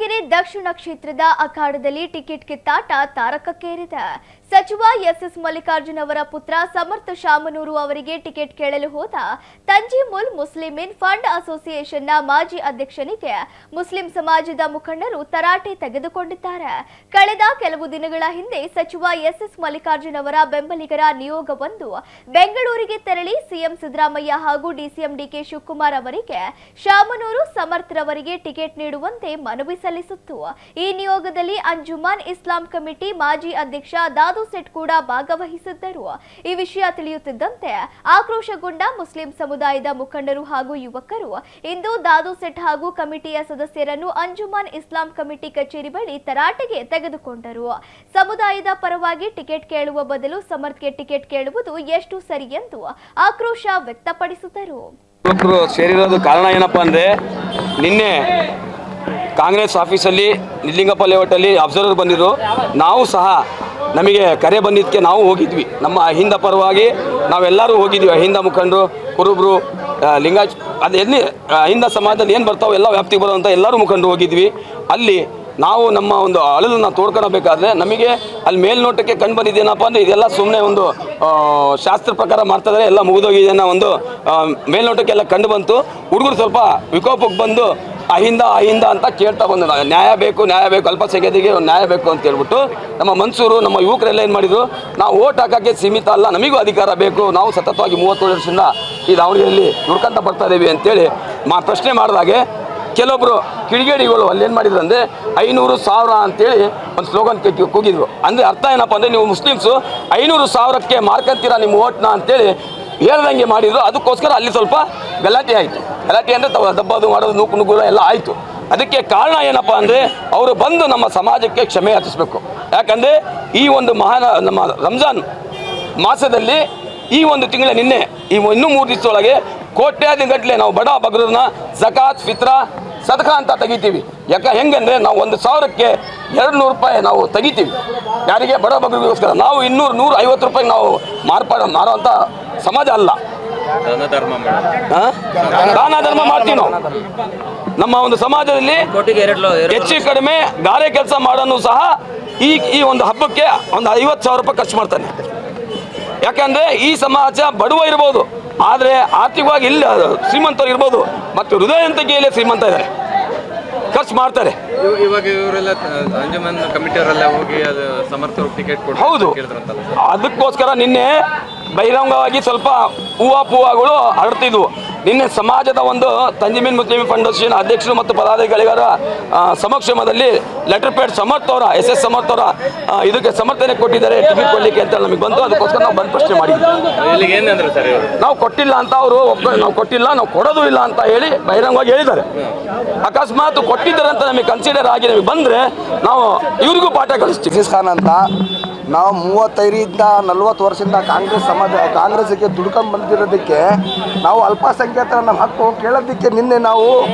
ದಾವಣಗೆರೆ ದಕ್ಷಿಣ ಕ್ಷೇತ್ರದ ಅಖಾಡದಲ್ಲಿ ಟಿಕೆಟ್ ಕಿತ್ತಾಟ ತಾರಕಕ್ಕೇರಿದೆ. ಸಚಿವ ಎಸ್ ಮಲ್ಲಿಕಾರ್ಜುನ್ ಅವರ ಪುತ್ರ ಸಮರ್ಥ ಶಾಮನೂರು ಅವರಿಗೆ ಟಿಕೆಟ್ ಕೇಳಲು ಹೋದ ತಂಜೀಮುಲ್ ಮುಸ್ಲಿಮೀನ್ ಫಂಡ್ ಅಸೋಸಿಯೇಷನ್ನ ಮಾಜಿ ಅಧ್ಯಕ್ಷನಿಗೆ ಮುಸ್ಲಿಂ ಸಮಾಜದ ಮುಖಂಡರು ತರಾಟೆ ತೆಗೆದುಕೊಂಡಿದ್ದಾರೆ. ಕಳೆದ ಕೆಲವು ದಿನಗಳ ಹಿಂದೆ ಸಚಿವ ಎಸ್ ಮಲ್ಲಿಕಾರ್ಜುನ್ ಅವರ ಬೆಂಬಲಿಗರ ನಿಯೋಗವೊಂದು ಬೆಂಗಳೂರಿಗೆ ತೆರಳಿ ಸಿಎಂ ಸಿದ್ದರಾಮಯ್ಯ ಹಾಗೂ ಡಿಸಿಎಂ ಡಿಕೆ ಶಿವಕುಮಾರ್ ಅವರಿಗೆ ಶಾಮನೂರು ಸಮರ್ಥರವರಿಗೆ ಟಿಕೆಟ್ ನೀಡುವಂತೆ ಮನವಿ ಸಲ್ಲಿಸಿತ್ತು. ಈ ನಿಯೋಗದಲ್ಲಿ ಅಂಜುಮನ್ ಇಸ್ಲಾಂ ಕಮಿಟಿ ಮಾಜಿ ಅಧ್ಯಕ್ಷ ದಾದು ಸೆಟ್ ಕೂಡ ಭಾಗವಹಿಸಿದ್ದರು. ಈ ವಿಷಯ ತಿಳಿಯುತ್ತಿದ್ದಂತೆ ಆಕ್ರೋಶಗೊಂಡ ಮುಸ್ಲಿಂ ಸಮುದಾಯದ ಮುಖಂಡರು ಹಾಗೂ ಯುವಕರು ಇಂದು ದಾದು ಸೆಟ್ ಹಾಗೂ ಕಮಿಟಿಯ ಸದಸ್ಯರನ್ನು ಅಂಜುಮನ್ ಇಸ್ಲಾಂ ಕಮಿಟಿ ಕಚೇರಿ ಬಳಿ ತರಾಟೆಗೆ ತೆಗೆದುಕೊಂಡರು. ಸಮುದಾಯದ ಪರವಾಗಿ ಟಿಕೆಟ್ ಕೇಳುವ ಬದಲು ಸಮರ್ಥ್ಗೆ ಟಿಕೆಟ್ ಕೇಳುವುದು ಎಷ್ಟು ಸರಿ ಎಂದು ಆಕ್ರೋಶ ವ್ಯಕ್ತಪಡಿಸಿದರು. ಸೇರಿರೋದು ಕಾರಣ ಏನಪ್ಪಾ ಅಂದ್ರೆ ನಿನ್ನೆ ಕಾಂಗ್ರೆಸ್ ಆಫೀಸಲ್ಲಿ ನಿಲ್ಲಿಂಗಪ್ಪ ಲೇಔಟಲ್ಲಿ ಅಬ್ಸರ್ವರ್ ಬಂದಿದ್ರು. ನಾವು ಸಹ ನಮಗೆ ಕರೆ ಬಂದಿದ್ದಕ್ಕೆ ನಾವು ಹೋಗಿದ್ವಿ. ನಮ್ಮ ಅಹಿಂದ ಪರವಾಗಿ ನಾವೆಲ್ಲರೂ ಹೋಗಿದ್ವಿ. ಅಹಿಂದ ಮುಖಂಡರು, ಕುರುಬರು, ಲಿಂಗಾಯತ್ ಅದು ಎಲ್ಲಿ ಅಹಿಂದ ಸಮಾಜದಲ್ಲಿ ಏನು ಬರ್ತಾವೆ ಎಲ್ಲ ವ್ಯಾಪ್ತಿಗೆ ಬರುವಂಥ ಎಲ್ಲರೂ ಮುಖಂಡರು ಹೋಗಿದ್ವಿ. ಅಲ್ಲಿ ನಾವು ನಮ್ಮ ಒಂದು ಅಳಲನ್ನು ತೋಡ್ಕೊಳ್ಬೇಕಾದ್ರೆ ನಮಗೆ ಅಲ್ಲಿ ಮೇಲ್ನೋಟಕ್ಕೆ ಕಂಡು ಬಂದಿದ್ದೇನಪ್ಪ ಅಂದರೆ ಇದೆಲ್ಲ ಸುಮ್ಮನೆ ಒಂದು ಶಾಸ್ತ್ರ ಪ್ರಕಾರ ಮಾಡ್ತಿದ್ದಾರೆ, ಎಲ್ಲ ಮುಗಿದೋಗಿದೆ ಅನ್ನೋ ಒಂದು ಮೇಲ್ನೋಟಕ್ಕೆಲ್ಲ ಕಂಡು ಬಂತು. ಹುಡುಗರು ಸ್ವಲ್ಪ ವಿಕೋಪಕ್ಕೆ ಬಂದು ಅಹಿಂದ ಅಂತ ಕೇಳ್ತಾ ಬಂದು ನ್ಯಾಯ ಬೇಕು ಅಲ್ಪಸಂಖ್ಯಾತರಿಗೆ ನ್ಯಾಯ ಬೇಕು ಅಂತ ಹೇಳ್ಬಿಟ್ಟು ನಮ್ಮ ಮನ್ಸೂರು ನಮ್ಮ ಯುವಕರೆಲ್ಲ ಏನು ಮಾಡಿದರು, ನಾವು ಓಟ್ ಹಾಕೋಕ್ಕೆ ಸೀಮಿತ ಅಲ್ಲ, ನಮಗೂ ಅಧಿಕಾರ ಬೇಕು, ನಾವು ಸತತವಾಗಿ 30 ವರ್ಷದಿಂದ ಈ ದಾವಣಗೆರೆಯಲ್ಲಿ ದುಡ್ಕಂತ ಬರ್ತಾ ಇದ್ದೀವಿ ಅಂತೇಳಿ ಪ್ರಶ್ನೆ ಮಾಡಿದಾಗೆ ಕೆಲವೊಬ್ಬರು ಕಿಡಿಗೇಡಿಗಳು ಅಲ್ಲಿ ಏನು ಮಾಡಿದ್ರು ಅಂದರೆ 500,000 ಅಂತೇಳಿ ಒಂದು ಸ್ಲೋಗನ್ ಕೂಗಿದ್ರು. ಅಂದರೆ ಅರ್ಥ ಏನಪ್ಪ ಅಂದರೆ ನೀವು ಮುಸ್ಲಿಮ್ಸು 500,000ಕ್ಕೆ ಮಾರ್ಕಂತೀರ ನಿಮ್ಮ ಓಟ್ನ ಅಂತೇಳಿ ಹೇಳ್ದಂಗೆ ಮಾಡಿದ್ರು. ಅದಕ್ಕೋಸ್ಕರ ಅಲ್ಲಿ ಸ್ವಲ್ಪ ಗಲಾಟೆ ಆಯಿತು. ಗಲಾಟೆ ಅಂದರೆ ದಬ್ಬದು ಮಾಡೋದು ನುಗ್ಗುಲ ಎಲ್ಲ ಆಯಿತು. ಅದಕ್ಕೆ ಕಾರಣ ಏನಪ್ಪ ಅಂದರೆ ಅವರು ಬಂದು ನಮ್ಮ ಸಮಾಜಕ್ಕೆ ಕ್ಷಮೆ ಯಾಚಿಸಬೇಕು. ಯಾಕಂದರೆ ಈ ಒಂದು ನಮ್ಮ ರಂಜಾನ್ ಮಾಸದಲ್ಲಿ ಈ ಒಂದು ತಿಂಗಳ ನಿನ್ನೆ ಇನ್ನೂ 3 ದಿವಸದೊಳಗೆ ಕೋಟ್ಯಾಧಿಗಟ್ಟಲೆ ನಾವು ಬಡ ಬಗ್ರನ್ನ ಜಕಾತ್ ಫಿತ್ರ ಸದಕ ಅಂತ ತೆಗಿತೀವಿ. ಹೆಂಗಂದರೆ ನಾವು 1,000ಕ್ಕೆ 200 ರೂಪಾಯಿ ನಾವು ತೆಗಿತೀವಿ. ಯಾರಿಗೆ ಬಡ ಬಗ್ರಿಗೋಸ್ಕರ. ನಾವು 150 ರೂಪಾಯಿಗೆ ನಾವು ಮಾರುವಂಥ ಸಮಾಜ ಅಲ್ಲ. ದಾನ ಧರ್ಮ ಮಾಡ್ತೀವಿ ನಾವು. ನಮ್ಮ ಒಂದು ಸಮಾಜದಲ್ಲಿ ಹೆಚ್ಚು ಕಡಿಮೆ ಗಾರೆ ಕೆಲಸ ಮಾಡೋನು ಸಹ ಈ ಒಂದು ಹಬ್ಬಕ್ಕೆ ಒಂದು 50,000 ರೂಪಾಯಿ ಖರ್ಚು ಮಾಡ್ತಾನೆ. ಯಾಕಂದರೆ ಈ ಸಮಾಜ ಬಡವ ಇರ್ಬೋದು, ಆದರೆ ಆರ್ಥಿಕವಾಗಿ ಇಲ್ಲ ಶ್ರೀಮಂತರು ಇರ್ಬೋದು, ಮತ್ತು ಹೃದಯಂತಿಕೆಯಲ್ಲಿ ಶ್ರೀಮಂತ ಇದ್ದಾರೆ, ಖರ್ಚು ಮಾಡ್ತಾರೆ. ಇವಾಗ ಇವರೆಲ್ಲ ಅಂಜುಮನ್ ಕಮಿಟಿಯವರೆಲ್ಲ ಹೋಗಿ ಅದು ಸಮರ್ಥರು ಟಿಕೆಟ್ ಕೊಟ್ಟು ಹೌದು. ಅದಕ್ಕೋಸ್ಕರ ನಿನ್ನೆ ಬಹಿರಂಗವಾಗಿ ಸ್ವಲ್ಪ ಹೂವಾಗಳು ಹರಡ್ತಿದ್ವು. ನಿನ್ನೆ ಸಮಾಜದ ಒಂದು ತಂಜೀಮುಲ್ ಮುಸ್ಲಿಂ ಫೌಂಡೇಶನ್ ಅಧ್ಯಕ್ಷರು ಮತ್ತು ಪದಾಧಿಕಾರಿಗಳ ಸಮಕ್ಷಮದಲ್ಲಿ ಲೆಟರ್ ಪ್ಯಾಡ್ ಸಮರ್ಥ ಅವರ ಎಸ್ ಸಮರ್ಥ ಅವರ ಇದಕ್ಕೆ ಸಮರ್ಥನೆ ಕೊಟ್ಟಿದ್ದಾರೆ ಟಿಕೆಟ್ ಕೊಡಲಿಕ್ಕೆ ಅಂತ ನಮಗೆ ಬಂತು. ಅದಕ್ಕೋಸ್ಕರ ನಾವು ಬಂದು ಪ್ರಶ್ನೆ ಮಾಡಿದ್ವಿ. ನಾವು ಕೊಟ್ಟಿಲ್ಲ ಅಂತ ಅವರು ನಾವು ಕೊಟ್ಟಿಲ್ಲ, ನಾವು ಕೊಡೋದು ಇಲ್ಲ ಅಂತ ಹೇಳಿ ಬಹಿರಂಗವಾಗಿ ಹೇಳಿದ್ದಾರೆ. ಅಕಸ್ಮಾತ್ ಕೊಟ್ಟಿದ್ದಾರೆ ಅಂತ ನಮಗೆ ಕನ್ಸಿಡರ್ ಆಗಿ ನಮಗೆ ಬಂದರೆ ನಾವು ಇವ್ರಿಗೂ ಪಾಠ ಕಲಿಸ್ತೀವಿ. ಖಾನ್ ಅಂತ ನಾವು 35ರಿಂದ 40 ವರ್ಷದಿಂದ ಕಾಂಗ್ರೆಸ್ಗೆ ದುಡ್ಕೊಂಡು ಬಂದಿರೋದಕ್ಕೆ ನಾವು ಅಲ್ಪಸಂಖ್ಯಾತರ ನಮ್ಮ ಹಕ್ಕು ಕೇಳೋದಕ್ಕೆ ನಿನ್ನೆ ನಾವು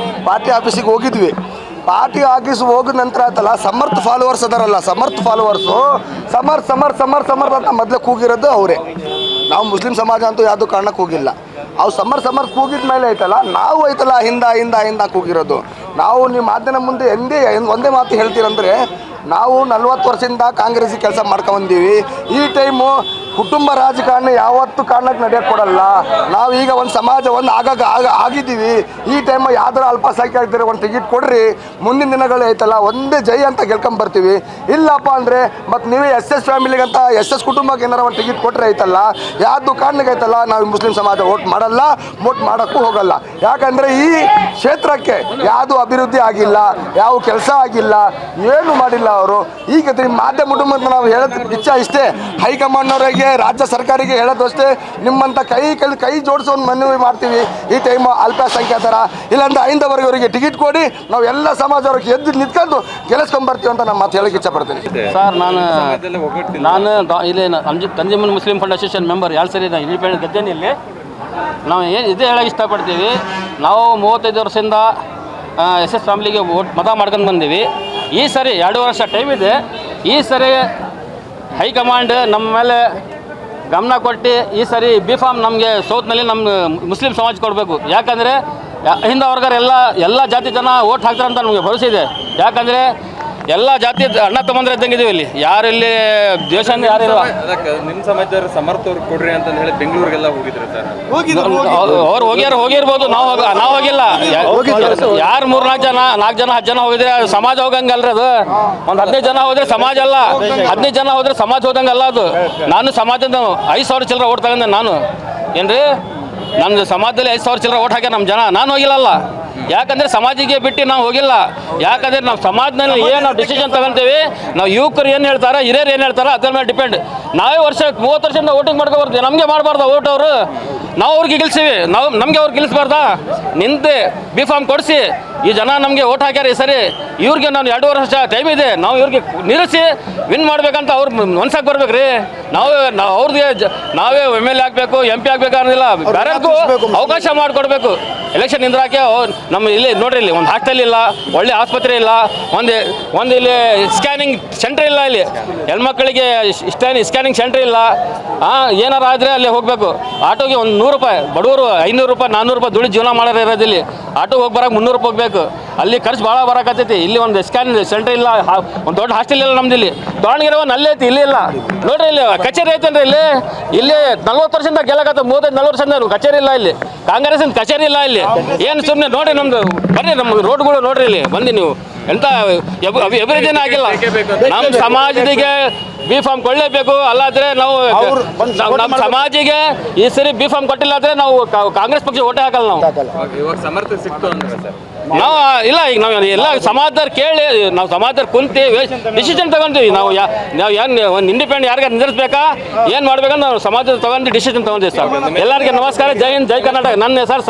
ಪಾರ್ಟಿ ಆಫೀಸಿಗೆ ಹೋಗಿದ್ವಿ. ಪಾರ್ಟಿ ಆಫೀಸ್ ಹೋಗಿದ ನಂತರ ಆಯ್ತಲ್ಲ, ಸಮರ್ಥ ಫಾಲೋವರ್ಸ್ ಅದಾರಲ್ಲ, ಸಮರ್ಥ ಫಾಲೋವರ್ಸು ಸಮರ್ಥ ಅಂತ ಮೊದಲೇ ಕೂಗಿರೋದು ಅವರೇ. ನಾವು ಮುಸ್ಲಿಂ ಸಮಾಜ ಅಂತೂ ಯಾವುದೂ ಕಾರಣಕ್ಕೆ ಹೋಗಿಲ್ಲ. ಅವು ಸಮರ್ಥ ಕೂಗಿದ ಮೇಲೆ ಐತಲ್ಲ, ನಾವು ಐತಲ್ಲ ಹಿಂದ ಕೂಗಿರೋದು. ನಾವು ನಿಮ್ಮ ಮಾಧ್ಯಮ ಮುಂದೆ ಒಂದೇ ಮಾತು ಹೇಳ್ತೀರಂದರೆ, ನಾವು 40 ವರ್ಷದಿಂದ ಕಾಂಗ್ರೆಸ್ಸಿಗೆ ಕೆಲಸ ಮಾಡ್ಕೊಂಬಂದೀವಿ. ಈ ಟೈಮು ಕುಟುಂಬ ರಾಜಕಾರಣ ಯಾವತ್ತೂ ಕಾರಣಕ್ಕೆ ನಡೆಯೋಕ್ಕೆ ಕೊಡಲ್ಲ. ನಾವು ಈಗ ಒಂದು ಸಮಾಜ ಆಗಿದ್ದೀವಿ. ಈ ಟೈಮು ಯಾವ್ದಾರ ಅಲ್ಪಸಂಖ್ಯಾತರಿಗೆ ಒಂದು ಟಿಕೆಟ್ ಕೊಡ್ರಿ, ಮುಂದಿನ ದಿನಗಳು ಐತಲ್ಲ ಒಂದೇ ಜೈ ಅಂತ ಗೆಲ್ಕೊಂಬರ್ತೀವಿ. ಇಲ್ಲಪ್ಪ ಅಂದರೆ ಮತ್ತು ನೀವೇ ಎಸ್ ಫ್ಯಾಮಿಲಿಗಂತ ಎಸ್ ಕುಟುಂಬಕ್ಕೆ ಏನಾರ ಒಂದು ಟಿಕೆಟ್ ಕೊಟ್ಟರೆ ಐತಲ್ಲ, ಯಾವುದು ಕಾರಣಕ್ಕೆ ಐತಲ್ಲ ನಾವು ಮುಸ್ಲಿಂ ಸಮಾಜ ವೋಟ್ ಮಾಡಲ್ಲ, ವೋಟ್ ಮಾಡೋಕ್ಕೂ ಹೋಗಲ್ಲ. ಯಾಕಂದರೆ ಈ ಕ್ಷೇತ್ರಕ್ಕೆ ಯಾವುದು ಅಭಿವೃದ್ಧಿ ಆಗಿಲ್ಲ, ಯಾವ ಕೆಲಸ ಆಗಿಲ್ಲ, ಏನು ಮಾಡಿಲ್ಲ ಅವರು. ಈಗ ಮಾಧ್ಯಮ ಕುಟುಂಬದ ನಾವು ಹೇಳೋದು ಇಷ್ಟೇ, ಹೈಕಮಾಂಡ್ನವರಿಗೆ ರಾಜ್ಯ ಸರ್ಕಾರಿಗೆ ಹೇಳೋದು ಅಷ್ಟೇ, ನಿಮ್ಮಂಥ ಕೈ ಜೋಡಿಸೋ ಒಂದು ಮನವಿ ಮಾಡ್ತೀವಿ. ಈ ಟೈಮು ಅಲ್ಪಸಂಖ್ಯಾತರ ಇಲ್ಲಾಂದ್ರೆ ಐಂದವರೆಗೆ ಟಿಕೆಟ್ ಕೊಡಿ, ನಾವು ಎಲ್ಲ ಸಮಾಜವ್ರಿಗೆ ಎದ್ದು ನಿಂತ್ಕೊಂಡು ಗೆಲ್ಲಿಸ್ಕೊಂಡ್ಬರ್ತೀವಿ ಅಂತ ನಾನು ಮಾತು ಹೇಳಕ್ಕೆ ಇಷ್ಟಪಡ್ತೀನಿ. ಸರ್, ನಾನು ಇಲ್ಲಿ ತಂಜೀಮುಲ್ ಮುಸ್ಲಿಂ ಫಂಡ್ ಅಸೋಸಿಯೇಷನ್ ಮೆಂಬರ್ 2 ಸರಿ ಇಂಡಿಪೆಂಡೆಂಟ್ ಗದ್ದೆಯಲ್ಲಿ ನಾವು ಇದೇ ಹೇಳಕ್ಕೆ ಇಷ್ಟಪಡ್ತೀವಿ. ನಾವು 35 ವರ್ಷದಿಂದ ಎಸ್ ಫ್ಯಾಮಿಲಿಗೆ ಮತ ಮಾಡ್ಕೊಂಡು ಬಂದೀವಿ. ಈ ಸರಿ 2 ವರ್ಷ ಟೈಮ್ ಇದೆ. ಈ ಸರಿ ಹೈಕಮಾಂಡ್ ನಮ್ಮ ಮೇಲೆ ಗಮನ ಕೊಟ್ಟು ಈ ಸರಿ ಬಿ ಫಾರ್ಮ್ ನಮಗೆ ಸೌತ್ನಲ್ಲಿ ನಮ್ಮ ಮುಸ್ಲಿಂ ಸಮಾಜ ಕೊಡಬೇಕು. ಯಾಕಂದರೆ ಹಿಂದ ವರ್ಗರ ಎಲ್ಲ ಜಾತಿ ಜನ ಓಟ್ ಹಾಕ್ತಾರೆ ಅಂತ ನಮಗೆ ಭರವಸೆ ಇದೆ. ಯಾಕಂದರೆ ಎಲ್ಲ ಜಾತಿ ಅಣ್ಣ ತಮ್ಮಂದ್ರೆ ಇದ್ದಂಗಿದ್ದೀವಿ ಇಲ್ಲಿ, ಯಾರು ಇಲ್ಲಿ ದೇಶ ಯಾರಿಲ್ಲ. ಅದಕ್ಕೆ ನಿಮ್ಮ ಸಮಾಜದವ್ರು ಸಮರ್ಥವ್ರು ಕೊಡ್ರಿ ಅಂತ ಹೇಳಿ ಬೆಂಗಳೂರಿಗೆಲ್ಲ ಹೋಗಿದ್ರು ಸರ್. ಅವ್ರು ಹೋಗಿರ್ಬೋದು, ನಾವು ಹೋಗಿಲ್ಲ. ಯಾರು 3-4 ಜನ 4 ಜನ 10 ಜನ ಹೋಗಿದ್ರೆ ಸಮಾಜ ಹೋಗಂಗಲ್ರಿ ಅದು. ಒಂದು 15 ಜನ ಹೋದ್ರೆ ಸಮಾಜ ಅಲ್ಲ, 15 ಜನ ಹೋದ್ರೆ ಸಮಾಜ ಹೋದಂಗಲ್ಲ ಅದು. ನಾನು ಸಮಾಜದ 5,000 ಚಿಲ್ಲರೆ ಓಟ್ ತಗೊಂಡೆ ನಾನು. ಏನ್ರಿ ನಮ್ಮ ಸಮಾಜದಲ್ಲಿ 5,000 ಚಿಲ್ಲರೆ ಓಟ್ ಹಾಕ್ಯಾರ ನಮ್ಮ ಜನ. ನಾನು ಹೋಗಿಲ್ಲಲ್ಲ, ಯಾಕಂದರೆ ಸಮಾಜಿಗೆ ಬಿಟ್ಟು ನಾವು ಹೋಗಿಲ್ಲ. ಯಾಕಂದರೆ ನಾವು ಸಮಾಜದಲ್ಲಿ ಏನು ನಾವು ಡಿಸಿಷನ್ ತಗೊಂತೀವಿ, ನಾವು ಯುವಕರು ಏನು ಹೇಳ್ತಾರೆ, ಹಿರಿಯರು ಏನು ಹೇಳ್ತಾರೆ ಅದ್ರ ಮೇಲೆ ಡಿಪೆಂಡ್. ನಾವೇ 30 ವರ್ಷದಿಂದ ವೋಟಿಂಗ್ ಮಾಡ್ಕೊಬರ್ತೀವಿ, ನಮಗೆ ಮಾಡಬಾರ್ದ ಓಟ್ ಅವರು. ನಾವು ಅವ್ರಿಗೆ ಗೆಲ್ಸಿವಿ, ನಮಗೆ ಅವ್ರಿಗೆ ಗೆಲ್ಲಿಸ್ಬಾರ್ದಾ? ನಿಂತೆ ಬಿ ಫಾರ್ಮ್ ಕೊಡಿಸಿ ಈ ಜನ ನಮಗೆ ಓಟ್ ಹಾಕ್ಯಾರ ಈ ಸರಿ, ಇವ್ರಿಗೆ ನಾನು 2 ವರ್ಷ ಟೈಮ್ ಇದೆ, ನಾವು ಇವ್ರಿಗೆ ನಿಲ್ಲಿಸಿ ವಿನ್ ಮಾಡ್ಬೇಕಂತ ಅವ್ರು ಮನ್ಸಾಗಿ ಬರ್ಬೇಕ್ರಿ. ಅವ್ರಿಗೆ ನಾವೇ MLA ಆಗಬೇಕು, MP ಆಗಬೇಕು ಅನ್ನೋದಿಲ್ಲ, ಬೇರೆಗೂ ಅವಕಾಶ ಮಾಡಿಕೊಡ್ಬೇಕು. ಎಲೆಕ್ಷನ್ ನಿಂದ್ರಾಕೆ ನಮ್ಮ ಇಲ್ಲಿ ನೋಡ್ರಿ, ಇಲ್ಲಿ ಒಂದು ಹಾಸ್ಟೆಲ್ ಇಲ್ಲ, ಒಳ್ಳೆ ಆಸ್ಪತ್ರೆ ಇಲ್ಲ, ಒಂದು ಇಲ್ಲಿ ಸ್ಕ್ಯಾನಿಂಗ್ ಸೆಂಟ್ರ್ ಇಲ್ಲ, ಇಲ್ಲಿ ಹೆಣ್ಮಕ್ಳಿಗೆ ಸ್ಕ್ಯಾನಿಂಗ್ ಸೆಂಟ್ರ್ ಇಲ್ಲ. ಏನಾರ ಆದರೆ ಅಲ್ಲಿ ಹೋಗಬೇಕು. ಆಟೋಗೆ ಒಂದು 100 ರೂಪಾಯಿ, ಬಡವರು 500 ರೂಪಾಯಿ 400 ರೂಪಾಯಿ ದುಡ್ಡು ಜೀವನ ಮಾಡೋರು ಇರೋದಿಲ್ಲಿ. ಆಟೋಗೆ ಹೋಗಿ ಬರೋಕೆ 300 ರೂಪಾಯಿ ಹೋಗ್ಬೇಕು, ಅಲ್ಲಿ ಖರ್ಚು ಭಾಳ ಬರೋಕತ್ತೈತಿ. ಇಲ್ಲಿ ಒಂದು ಸ್ಕ್ಯಾನಿಂಗ್ ಸೆಂಟ್ರ್ ಇಲ್ಲ, ಒಂದು ದೊಡ್ಡ ಹಾಸ್ಟೆಲ್ ಇಲ್ಲ ನಮ್ದು. ಇಲ್ಲಿ ದಾವಣಗೆರೆ ಒಂದು ಅಲ್ಲೇ ಐತಿ, ಇಲ್ಲಿ ಇಲ್ಲ ನೋಡ್ರಿ. ಇಲ್ಲಿ ಕಚೇರಿ ಐತೇನ್ರಿ ಇಲ್ಲಿ 40 ವರ್ಷದಿಂದ ಗೆಲ್ಲಕತ್ತ, 35-40 ವರ್ಷದಿಂದ ಕಚೇರಿ ಇಲ್ಲ ಇಲ್ಲಿ, ಕಾಂಗ್ರೆಸ್ಸಿನ ಕಚೇರಿ ಇಲ್ಲ ಇಲ್ಲಿ. ಏನು ಸುಮ್ಮನೆ ನೋಡಿ ನಮ್ದು ಬರ್ರಿ, ನಮ್ಮ ರೋಡ್ಗಳು ನೋಡ್ರಿ, ಇಲ್ಲಿ ಬಂದು ನೀವು ಎಂತ ಅಭಿವೃದ್ಧಿನೇ ಆಗಿಲ್ಲ. ನಮ್ಮ ಸಮಾಜದಿಗೆ ಬಿ ಫಾರ್ಮ್ ಕೊಳ್ಳೇಬೇಕು, ಅಲ್ಲಾದ್ರೆ ನಾವು ನಮ್ಮ ಸಮಾಜಿಗೆ ಈ ಸರಿ ಬಿ ಫಾರ್ಮ್ ಕೊಟ್ಟಿಲ್ಲ ಅಂದ್ರೆ ನಾವು ಕಾಂಗ್ರೆಸ್ ಪಕ್ಷ ಓಟೇ ಹಾಕಲ್ಲ. ನಾವು ಇವಾಗ ಸಮರ್ಥ ಸಿಕ್ತು ಅಂದ್ರೆ ಸರ್ ನಾವು ಇಲ್ಲ, ಈಗ ನಾವು ಎಲ್ಲ ಸಮಾಜದವ್ರು ಕೇಳಿ ನಾವು ಸಮಾಜದವ್ರು ಕುಂತು ಡಿಸಿಷನ್ ತಗೊಂತೀವಿ. ನಾವು ಏನು ಒಂದು ಇಂಡಿಪೆಂಡೆಂಟ್ ಯಾರಿಗಾರು ನಿಂದಿರ್ಸ್ಬೇಕಾ ಏನು ಮಾಡ್ಬೇಕಂತ ನಾವು ಸಮಾಜದ ತಗೊಂಡು ಡಿಸಿಷನ್ ತಗೊಂತೀವಿ ಸರ್. ಎಲ್ಲರಿಗೆ ನಮಸ್ಕಾರ, ಜೈ ಹಿಂದ್, ಜೈ ಕರ್ನಾಟಕ. ನನ್ನ ಹೆಸರು